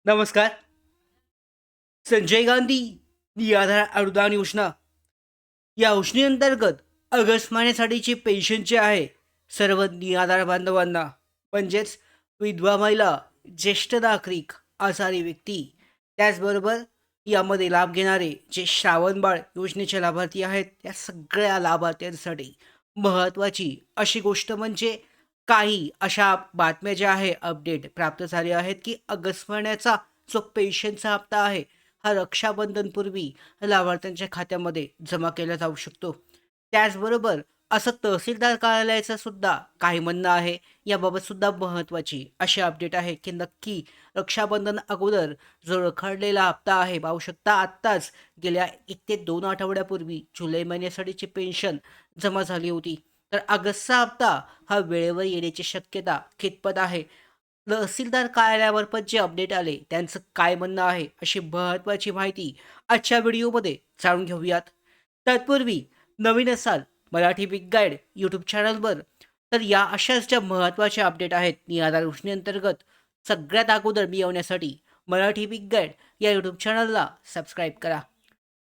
नमस्कार. संजय गांधी निराधार अनुदान योजना या योजनेअंतर्गत ऑगस्ट महिन्यासाठीचे पेन्शन जे आहे सर्व निराधार बांधवांना म्हणजेच विधवा महिला, ज्येष्ठ नागरिक, आजारी व्यक्ती, त्याचबरोबर यामध्ये लाभ घेणारे जे श्रावणबाळ योजनेचे लाभार्थी आहेत त्या सगळ्या लाभार्थ्यांसाठी महत्त्वाची अशी गोष्ट म्हणजे काही अशा बातम्या ज्या आहे अपडेट प्राप्त झाले आहेत की ऑगस्ट महिन्याचा जो पेन्शनचा हप्ता आहे हा रक्षाबंधनपूर्वी लाभार्थ्यांच्या खात्यामध्ये जमा केला जाऊ शकतो. त्याचबरोबर असं तहसीलदार कार्यालयाचं सुद्धा काही म्हणणं आहे. याबाबत सुद्धा महत्त्वाची अशी अपडेट आहे की नक्की रक्षाबंधन अगोदर जो रखडलेला हप्ता आहे पाहू शकता आत्ताच गेल्या 1 ते 2 आठवड्यापूर्वी जुलै महिन्यासाठीची पेन्शन जमा झाली होती. तर ऑगस्टचा हप्ता हा वेळेवर येण्याची शक्यता कितपत आहे? तहसीलदार कार्यालयावर पण जे अपडेट आले त्यांचं काय म्हणणं आहे अशी महत्त्वाची माहिती आजच्या व्हिडिओमध्ये जाणून घेऊयात. तत्पूर्वी नवीन असाल मराठी बिग गाईड यूट्यूब चॅनलवर तर या अशाच ज्या महत्त्वाच्या अपडेट आहेत निराधार योजनेअंतर्गत सगळ्यात अगोदर मिळवण्यासाठी मराठी बिग गाईड या यूट्यूब चॅनलला सबस्क्राईब करा.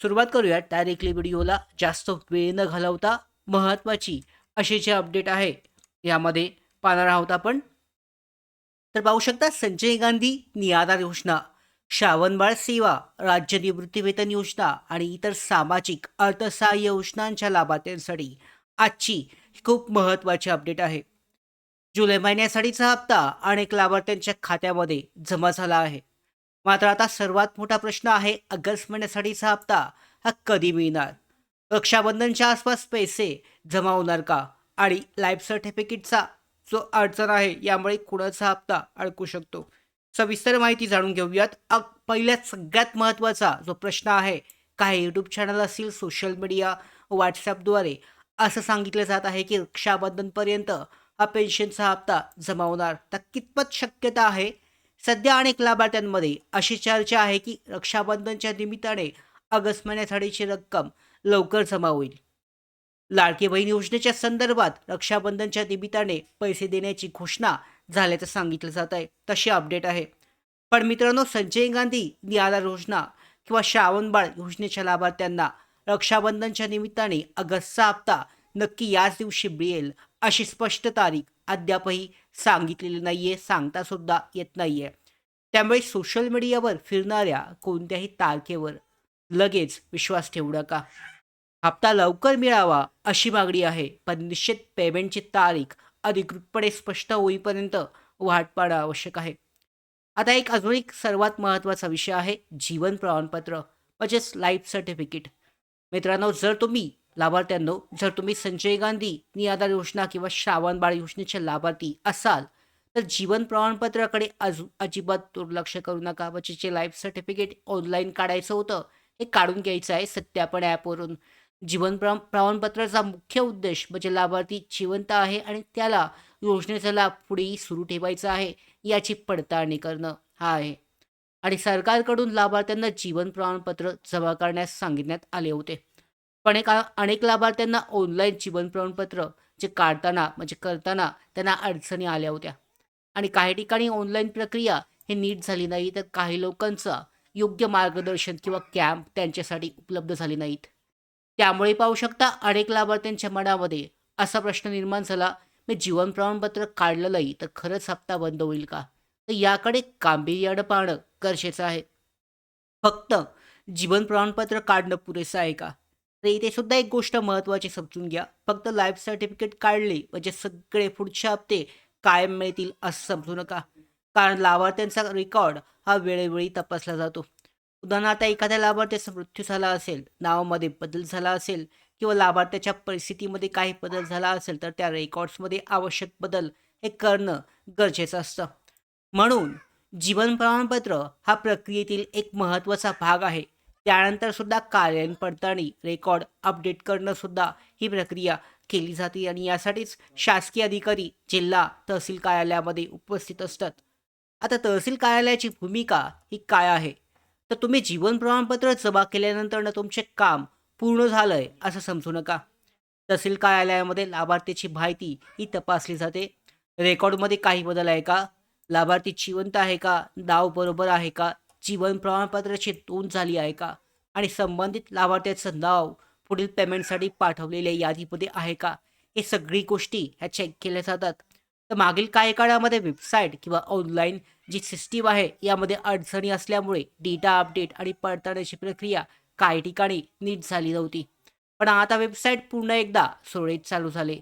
सुरुवात करूयात डायरेक्टली व्हिडिओला. जास्त वेळ न घालवता महत्त्वाची असे जे अपडेट आहे यामध्ये पाहणार आहोत आपण. तर पाहू शकता संजय गांधी निराधार योजना, श्रावणबाळ सेवा, राज्य निवृत्तीवेतन योजना आणि इतर सामाजिक अर्थसहाय्य योजनांच्या लाभार्थ्यांसाठी आजची खूप महत्त्वाची अपडेट आहे. जुलै महिन्यासाठीचा हप्ता अनेक लाभार्थ्यांच्या खात्यामध्ये जमा झाला आहे. मात्र आता सर्वात मोठा प्रश्न आहे ऑगस्ट महिन्यासाठीचा हप्ता हा कधी मिळणार? रक्षाबंधनच्या आसपास पैसे जमा होणार का? आणि लाईफ सर्टिफिकेटचा जो अडचण आहे यामुळे कुणाचा हप्ता अडकू शकतो? सविस्तर माहिती जाणून घेऊयात. पहिल्यात सगळ्यात महत्त्वाचा जो प्रश्न आहे, काही यूट्यूब चॅनल असतील, सोशल मीडिया, व्हॉट्सॲपद्वारे असं सांगितलं जात आहे की रक्षाबंधनपर्यंत हा पेन्शनचा हप्ता जमा होणार. तर कितपत शक्यता आहे? सध्या अनेक लाभार्थ्यांमध्ये अशी चर्चा आहे की रक्षाबंधनच्या निमित्ताने ऑगस्ट महिन्यासाठीची रक्कम लवकर जमा होईल. लाडकी बहीण योजनेच्या संदर्भात रक्षाबंधनच्या निमित्ताने पैसे देण्याची घोषणा झाल्याचं सांगितलं जात आहे. तशी अपडेट आहे. पण मित्रांनो, संजय गांधी निराधार योजना किंवा श्रावणबाळ योजनेच्या लाभार्थ्यांना रक्षाबंधनच्या निमित्ताने ऑगस्टचा हप्ता नक्की याच दिवशी मिळेल अशी स्पष्ट तारीख अद्यापही सांगितलेली नाहीये, सांगता सुद्धा येत नाहीये. त्यामुळे सोशल मीडियावर फिरणाऱ्या कोणत्याही तारखेवर लगेच विश्वास ठेवू नका. हप्ता लवकर मिळावा अशी मागणी आहे, पण निश्चित पेमेंटची तारीख अधिकृतपणे स्पष्ट होईपर्यंत वाट पाहणं आवश्यक आहे. आता अजून एक सर्वात महत्त्वाचा विषय आहे जीवन प्रमाणपत्र म्हणजेच लाईफ सर्टिफिकेट. मित्रांनो, जर तुम्ही संजय गांधी निराधार योजना किंवा श्रावणबाळ योजनेचे लाभार्थी असाल तर जीवन प्रमाणपत्राकडे अजिबात दुर्लक्ष करू नका. म्हणजे जे लाईफ सर्टिफिकेट ऑनलाईन काढायचं होतं हे काढून घ्यायचं आहे सत्यापन ॲपवरून. प्रमाणपत्राचा मुख्य उद्देश म्हणजे लाभार्थी जिवंत आहे आणि त्याला योजनेचा लाभ पुढेही सुरू ठेवायचा आहे याची पडताळणी करणं हा आहे. आणि सरकारकडून लाभार्थ्यांना जीवन प्रमाणपत्र जमा करण्यास सांगण्यात आले होते. पण अनेक लाभार्थ्यांना ऑनलाईन जीवन प्रमाणपत्र जे काढताना म्हणजे करताना त्यांना अडचणी आल्या होत्या. आणि काही ठिकाणी ऑनलाईन प्रक्रिया ही नीट झाली नाही, तर काही लोकांचा योग्य मार्गदर्शन किंवा कॅम्प त्यांच्यासाठी उपलब्ध झाले नाहीत. त्यामुळे पाहू शकता अनेक लाभार्थ्यांच्या मनामध्ये असा प्रश्न निर्माण झाला, मी जीवन प्रमाणपत्र काढलं नाही तर खरंच हप्ता बंद होईल का? तर याकडे गांभीर्यानं पाहणं गरजेचं आहे. फक्त जीवन प्रमाणपत्र काढणं पुरेसं आहे का? तर इथे सुद्धा एक गोष्ट महत्त्वाची समजून घ्या. फक्त लाईफ सर्टिफिकेट काढले म्हणजे सगळे पुढचे हप्ते कायम मिळतील असं समजू नका. कारण लाभार्थ्यांचा रेकॉर्ड हा वेळोवेळी तपासला जातो. उदाहरणार्थ एखाद्या लाभार्थ्याचा मृत्यू झाला असेल, नावामध्ये बदल झाला असेल किंवा लाभार्थ्याच्या परिस्थितीमध्ये काही बदल झाला असेल, तर त्या रेकॉर्ड्समध्ये आवश्यक बदल हे करणं गरजेचं असतं. म्हणून जीवन प्रमाणपत्र हा प्रक्रियेतील एक महत्त्वाचा भाग आहे. त्यानंतर सुद्धा कार्यालयीन पडताळणी, रेकॉर्ड अपडेट करणं सुद्धा ही प्रक्रिया केली जाते आणि यासाठीच शासकीय अधिकारी जिल्हा तहसील कार्यालयामध्ये उपस्थित असतात. आता तहसील कार्यालयाची भूमिका ही काय आहे? तर तुम्ही जीवन प्रमाणपत्र जमा केल्यानंतर तुमचे काम पूर्ण झालंय असं समजू नका. तहसील कार्यालयामध्ये लाभार्थीची माहिती ही तपासली जाते. रेकॉर्डमध्ये काही बदल आहे का? लाभार्थी जिवंत आहे का, नाव बरोबर आहे का, जीवन प्रमाणपत्राची नोंद झाली आहे का आणि संबंधित लाभार्थ्याचं नाव पुढील पेमेंटसाठी पाठवलेल्या यादीमध्ये आहे का, हे सगळी गोष्टी ह्या चेक केल्या जातात. तर मागील काही काळामध्ये वेबसाईट किंवा ऑनलाईन जी सिस्टीम आहे यामध्ये अडचणी असल्यामुळे डेटा अपडेट आणि पडताळण्याची प्रक्रिया काही ठिकाणी नीट झाली नव्हती. पण आता वेबसाईट पुन्हा एकदा सुरळीत चालू झाली.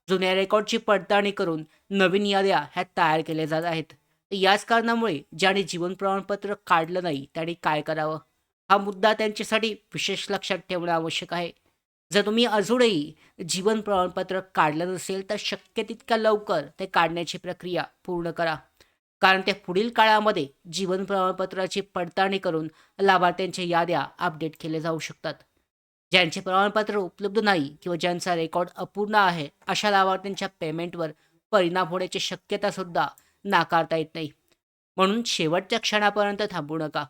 जुन्या रेकॉर्डची पडताळणी करून नवीन याद्या ह्या तयार केल्या जात आहेत. याच कारणामुळे ज्याने जीवन प्रमाणपत्र काढलं नाही त्याने काय करावं? हा मुद्दा त्यांच्यासाठी विशेष लक्षात ठेवणं आवश्यक आहे. जर तुम्ही अजूनही जीवन प्रमाणपत्र काढलं नसेल तर शक्य तितक्या लवकर ते काढण्याची प्रक्रिया पूर्ण करा. कारण ते पुढील काळामध्ये जीवन प्रमाणपत्राची पडताळणी करून लाभार्थ्यांच्या याद्या अपडेट केल्या जाऊ शकतात. ज्यांचे प्रमाणपत्र उपलब्ध नाही किंवा ज्यांचा रेकॉर्ड अपूर्ण आहे अशा लाभार्थ्यांच्या पेमेंटवर परिणाम होण्याची शक्यता सुद्धा नाकारता येत नाही. म्हणून शेवटच्या क्षणापर्यंत थांबू नका.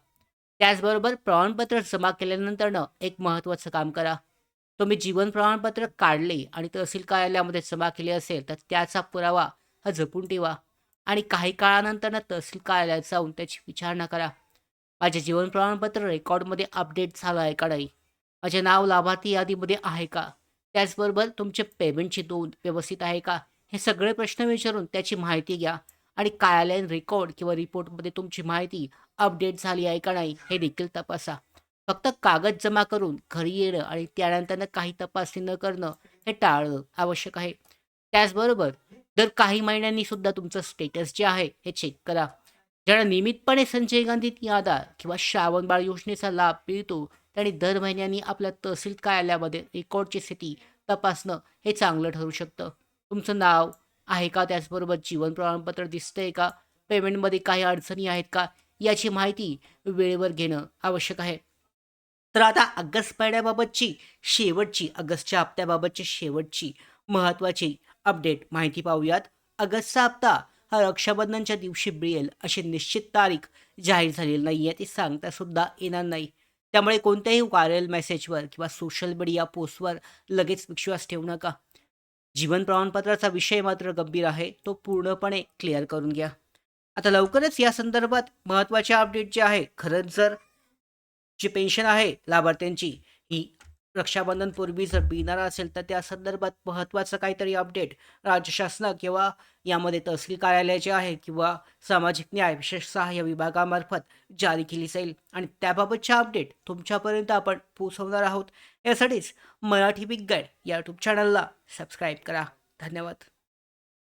त्याचबरोबर प्रमाणपत्र जमा केल्यानंतरनं एक महत्त्वाचं काम करा. तुम्ही जीवन प्रमाणपत्र काढले आणि तहसील कार्यालयामध्ये जमा केले असेल तर त्याचा पुरावा हा जपून ठेवा आणि काही काळानंतर तहसील कार्यालयात जाऊन त्याची विचारणा करा. माझे जीवन प्रमाणपत्र रेकॉर्डमध्ये अपडेट झालं आहे का नाही? माझे नाव लाभार्थी यादीमध्ये आहे का? त्याचबरोबर तुमचे पेमेंटची नोंद व्यवस्थित आहे का? हे सगळे प्रश्न विचारून त्याची माहिती घ्या आणि कार्यालयीन रेकॉर्ड किंवा रिपोर्टमध्ये तुमची माहिती अपडेट झाली आहे का नाही हे देखील तपासा. फक्त कागद जमा करून घरी येणं आणि त्यानंतर काही तपासणी न करणं हे टाळणं आवश्यक आहे. त्याचबरोबर दर काही महिन्यांनी सुद्धा तुमचं स्टेटस जे आहे हे चेक करा. ज्यांना नियमितपणे संजय गांधी निराधार किंवा श्रावण बाळ योजनेचा लाभ मिळतो त्यांनी दर महिन्यांनी आपल्या तहसील कार्यालयामध्ये रेकॉर्डची स्थिती तपासणं हे चांगलं ठरू शकतं. तुमचं नाव आहे का, त्याचबरोबर जीवन प्रमाणपत्र दिसतंय का, पेमेंटमध्ये काही अडचणी आहेत का, याची माहिती वेळेवर घेणं आवश्यक आहे. तर आता ऑगस्ट महिन्याबाबतची ऑगस्टच्या हप्त्याबाबतची शेवटची महत्त्वाची अपडेट माहिती पाहूयात. ऑगस्टचा हप्ता हा रक्षाबंधनच्या दिवशी मिळेल अशी निश्चित तारीख जाहीर झालेली नाही आहे. ती सांगता सुद्धा येणार नाही. त्यामुळे कोणत्याही व्हायरल मेसेजवर किंवा सोशल मीडिया पोस्टवर लगेच विश्वास ठेवू नका. जीवन प्रमाणपत्राचा विषय मात्र गंभीर आहे. तो पूर्णपणे क्लिअर करून घ्या. आता लवकरच या संदर्भात महत्त्वाचे अपडेट जे आहे, खरंच जर जी पेन्शन आहे लाभार्थ्यांची ही रक्षाबंधनपूर्वी जर मिळणार असेल तर त्या संदर्भात महत्त्वाचं काहीतरी अपडेट राज्य शासन किंवा यामध्ये तहसील कार्यालय जे आहे किंवा सामाजिक न्याय विशेष सहाय्य विभागामार्फत जारी केली जाईल आणि त्याबाबतच्या अपडेट तुमच्यापर्यंत आपण पोहोचवणार आहोत. यासाठीच मराठी बिग गाईड या यूट्यूब चॅनलला सबस्क्राईब करा. धन्यवाद.